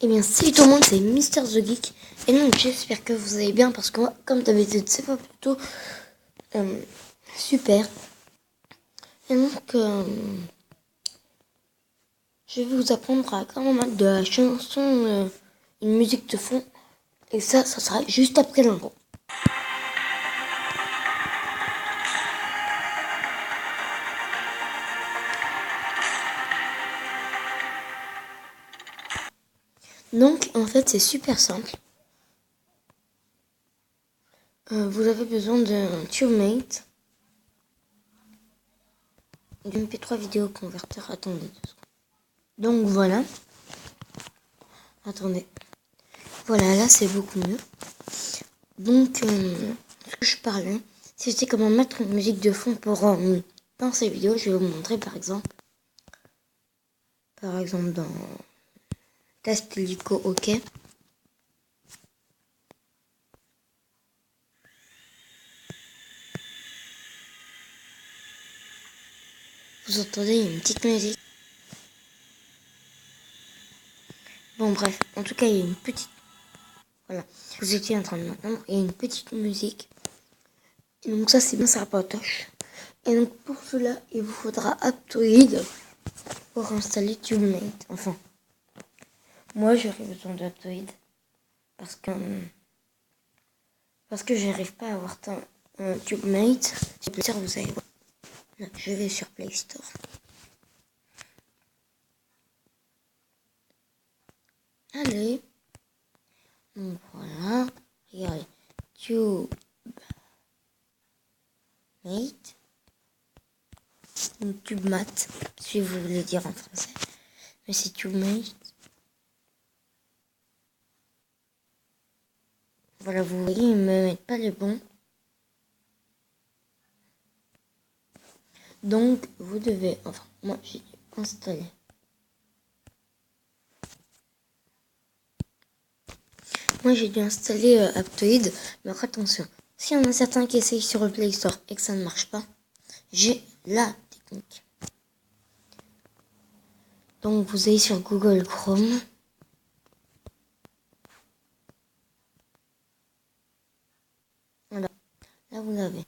Eh bien, salut tout le monde, c'est Mister The Geek. Et donc, j'espère que vous allez bien parce que moi, comme d'habitude, c'est pas plutôt super. Et donc, je vais vous apprendre à comment mettre de la chanson, une musique de fond. Et ça sera juste après l'intro. Donc, en fait, c'est super simple. Vous avez besoin d'un TubeMate, d'une MP3 vidéo converteur. Attendez 2 secondes. Donc, voilà. Attendez. Voilà, là, c'est beaucoup mieux. Donc, ce que je parlais, c'était comment mettre une musique de fond pour dans ces vidéos. Je vais vous montrer par exemple dans Test Lico OK. Vous entendez, il y a une petite musique. Bon, bref, en tout cas, il y a une petite. Voilà, vous étiez en train de m'entendre. Il y a une petite musique. Et donc, ça, c'est bien sympatoche. Et donc, pour cela, il vous faudra Aptoide pour installer TubeMate. Enfin, moi, j'aurais besoin d'Aptoide parce que j'arrive pas à avoir un TubeMate. C'est plus tard, vous allez voir. Là, je vais sur Play Store. Allez. Donc voilà. Regardez. TubeMate. Donc TubeMate, si vous voulez dire en français. Mais c'est TubeMate. Voilà, vous voyez, ils me mettent pas le bon. Donc, vous devez... Enfin, moi, j'ai installé. Moi, j'ai dû installer Aptoide. Mais attention, s'il y en a certains qui essayent sur le Play Store et que ça ne marche pas, j'ai la technique. Donc, vous allez sur Google Chrome. Voilà. Là, vous l'avez.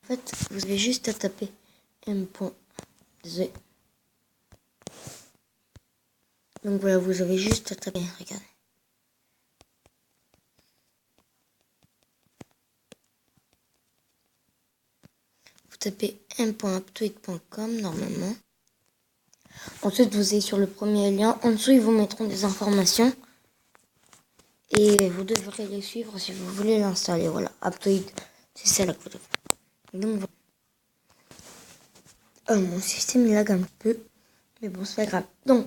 En fait, vous avez juste à taper m.z. Donc voilà, vous avez juste à taper. Regardez. Vous tapez m.aptoide.com normalement. Ensuite, vous allez sur le premier lien. En dessous, ils vous mettront des informations. Et vous devrez les suivre si vous voulez l'installer. Voilà, Aptoide, c'est celle-là que vous devez. Donc voilà. Mon système il lag un peu. Mais bon, c'est pas grave. Donc,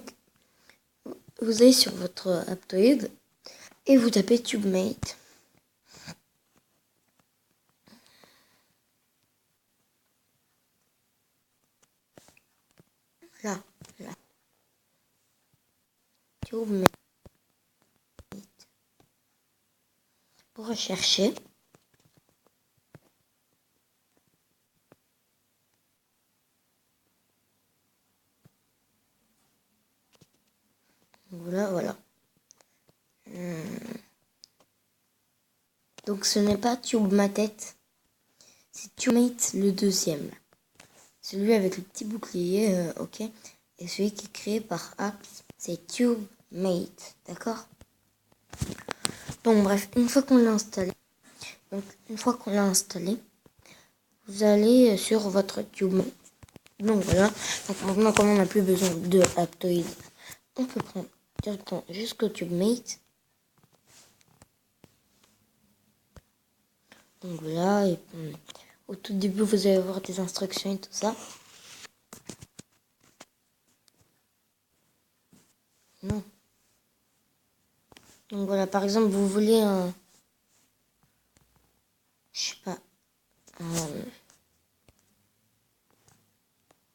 vous allez sur votre Aptoide et vous tapez TubeMate. Là. TubeMate. Pour rechercher. Voilà. Donc ce n'est pas TubeMate, c'est TubeMate le deuxième. Celui avec le petit bouclier, ok. Et celui qui est créé par Apps, c'est TubeMate, d'accord. Donc bref, une fois qu'on l'a installé, vous allez sur votre TubeMate. Donc voilà, donc maintenant comme on n'a plus besoin de Aptoide, on peut prendre directement jusqu'au TubeMate. Donc voilà, et au tout début vous allez avoir des instructions et tout ça. Non. Donc voilà, par exemple, vous voulez un... Je sais pas.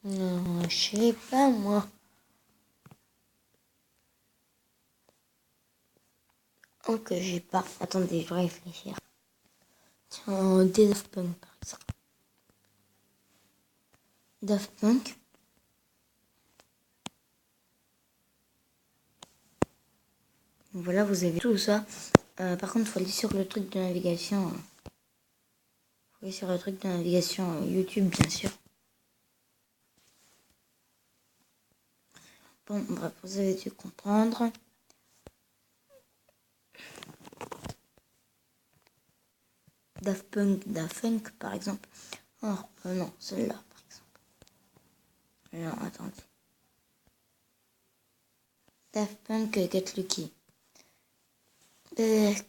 Non, je sais pas moi. Ok, j'ai pas. Attendez, je vais réfléchir. Tiens, des Daft Punk par exemple. Daft Punk. Donc voilà, vous avez tout ça. Par contre, il faut aller sur le truc de navigation. Faut aller sur le truc de navigation YouTube, bien sûr. Bon, bref, vous avez dû comprendre. Daft Punk, par exemple. Oh, non, celle-là, par exemple. Non, attendez. Daft Punk, Get Lucky.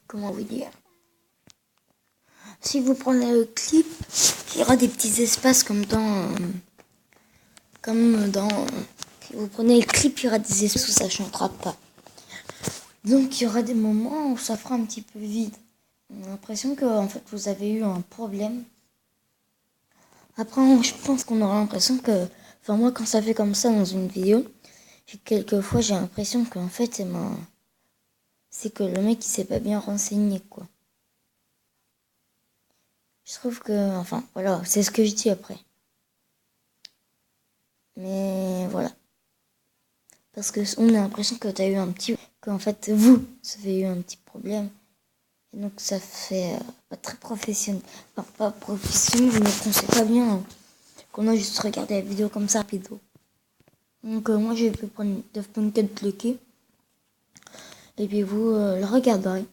Comment vous dire? Si vous prenez le clip, il y aura des petits espaces comme dans... si vous prenez le clip, il y aura des espaces où ça ne chantera pas. Donc il y aura des moments où ça fera un petit peu vide. On a l'impression que en fait vous avez eu un problème. Après je pense qu'on aura l'impression que... Enfin moi quand ça fait comme ça dans une vidéo, quelquefois j'ai l'impression qu'en fait c'est que le mec il s'est pas bien renseigné quoi. Je trouve que... Enfin voilà, c'est ce que je dis après. Mais voilà. Parce que on a l'impression que t'as eu un petit... Qu'en fait vous avez eu un petit problème. Et donc ça fait pas très professionnel. Enfin, pas professionnel, mais qu'on sait pas bien. Hein, qu'on a juste regardé la vidéo comme ça rapido. Donc moi j'ai pu prendre Daft Punk Get Lucky. Et puis vous le regarderez.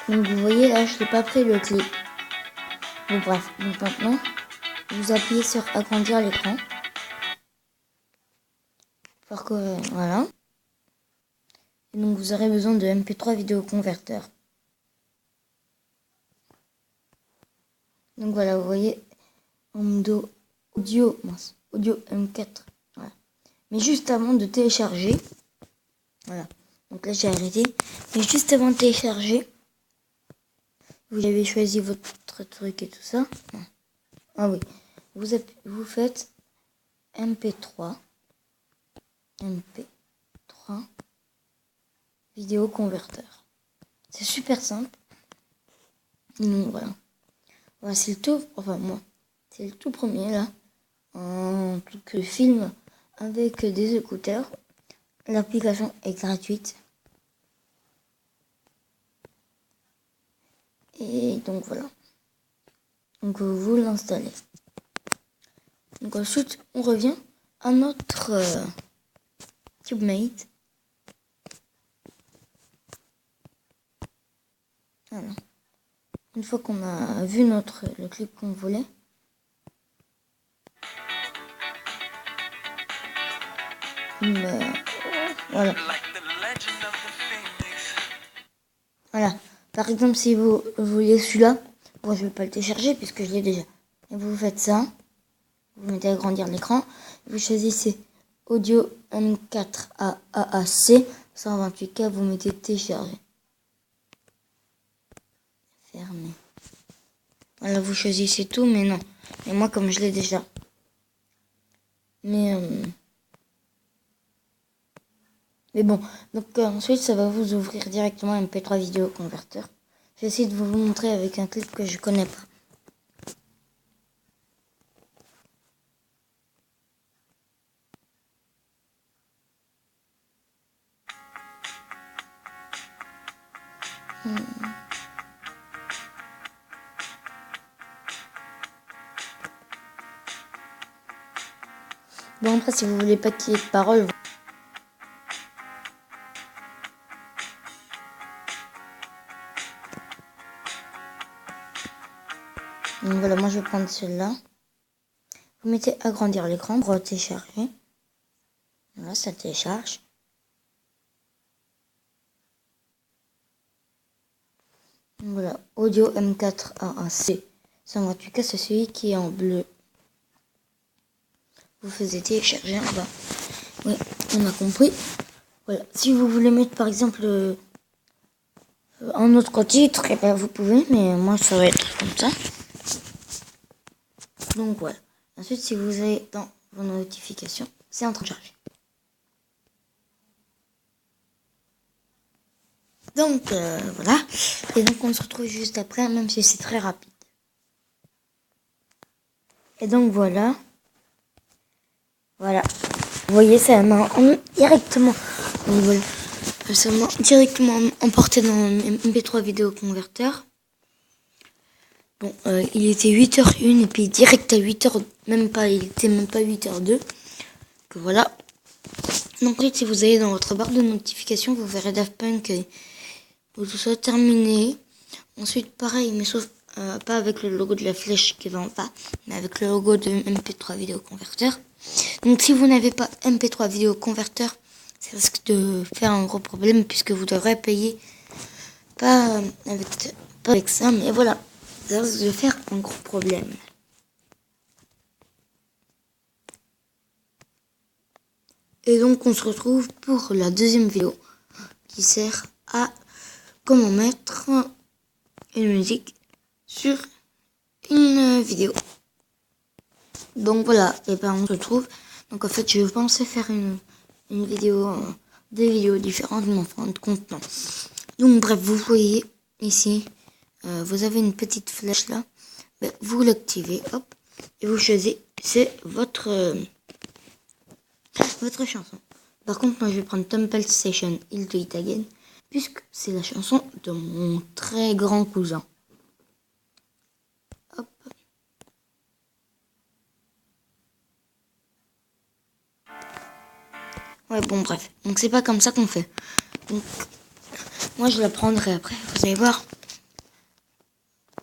Donc vous voyez là je n'ai pas pris le clip. Bon bref, donc maintenant vous appuyez sur agrandir l'écran. Pour que voilà. Et donc vous aurez besoin de MP3 vidéo converteur. Donc voilà, vous voyez audio M4. Voilà. Mais juste avant de télécharger, voilà. Donc là j'ai arrêté. Mais juste avant de télécharger, vous avez choisi votre truc et tout ça. Ah oui. Vous faites MP3 vidéo converteur. C'est super simple. Donc voilà. Voilà, c'est le tout. Enfin moi, c'est le tout premier là. En tout que film avec des écouteurs. L'application est gratuite. Et donc voilà. Donc vous l'installez. Donc ensuite on revient à notre CubeMate. Voilà. Une fois qu'on a vu le clip qu'on voulait. Voilà. Voilà. Par exemple, si vous voulez celui-là, bon, je vais pas le télécharger puisque je l'ai déjà. Et vous faites ça. Vous mettez agrandir l'écran. Vous choisissez audio M4 AAC 128K. Vous mettez télécharger. Fermé. Voilà, vous choisissez tout, mais non. Et moi, comme je l'ai déjà. Mais bon, donc ensuite ça va vous ouvrir directement un MP3 vidéo converteur. Je vais essayer de vous montrer avec un clip que je connais pas. Bon après si vous voulez pas qu'il y ait de paroles. Donc voilà, moi je vais prendre celui-là. Vous mettez agrandir l'écran pour télécharger. Voilà, ça télécharge. Voilà, audio M4 AAC 128K, c'est celui qui est en bleu. Vous faisiez télécharger en bas. Oui, on a compris. Voilà, si vous voulez mettre par exemple un autre titre, eh ben, vous pouvez, mais moi ça va être comme ça. Donc voilà. Ensuite, si vous allez dans vos notifications, c'est en train de charger. Donc voilà. Et donc on se retrouve juste après, même si c'est très rapide. Et donc voilà. Voilà. Vous voyez, ça m'a directement, donc voilà, ça m'a directement emporté dans MP3 vidéo converteur. Bon, il était 8h01 et puis direct à 8h, même pas, il était même pas 8h02. Que voilà. Donc si vous allez dans votre barre de notification, vous verrez Daft Punk pour tout ça terminé. Ensuite, pareil, mais sauf pas avec le logo de la flèche qui va en bas, mais avec le logo de MP3 vidéo converteur. Donc si vous n'avez pas MP3 vidéo converteur, ça risque de faire un gros problème puisque vous devrez payer pas avec ça, mais voilà, ça risque de faire un gros problème. Et donc on se retrouve pour la deuxième vidéo qui sert à comment mettre une musique sur une vidéo. Donc voilà, et ben on se retrouve. Donc en fait je pensais faire une vidéo, des vidéos différentes, mais en fin de compte non. Donc bref, vous voyez ici, vous avez une petite flèche là, ben, vous l'activez, hop, et vous choisissez, c'est votre chanson. Par contre moi je vais prendre Temple Station, I'll Do It Again, puisque c'est la chanson de mon très grand cousin. Hop. Ouais, bon, bref. Donc, c'est pas comme ça qu'on fait. Donc, moi, je la prendrai après. Vous allez voir.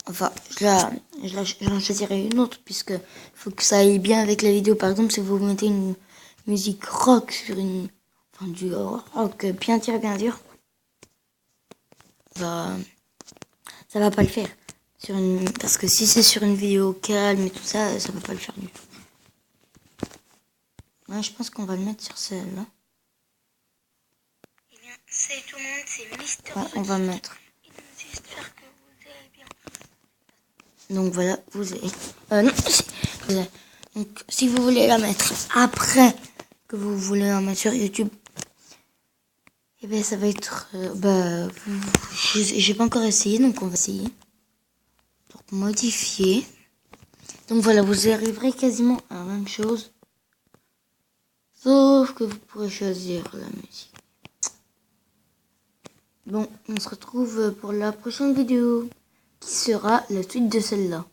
Enfin, j'en choisirai une autre, puisque faut que ça aille bien avec la vidéo. Par exemple, si vous mettez une musique rock sur une... Enfin, du rock bien tiré, bien dur. Bah, ça va pas le faire. Parce que si c'est sur une vidéo calme et tout ça, ça va pas le faire du tout. Ouais, je pense qu'on va le mettre sur celle-là. Eh bien, salut tout le monde, c'est Mister. Ouais, on va le mettre. J'espère que vous allez bien. Donc voilà, vous avez... non, vous avez... Donc si vous voulez la mettre après que vous voulez la mettre sur YouTube, et bien ça va être... j'ai pas encore essayé, donc on va essayer. Donc modifier. Donc voilà, vous arriverez quasiment à la même chose. Sauf que vous pourrez choisir la musique. Bon, on se retrouve pour la prochaine vidéo, qui sera la suite de celle-là.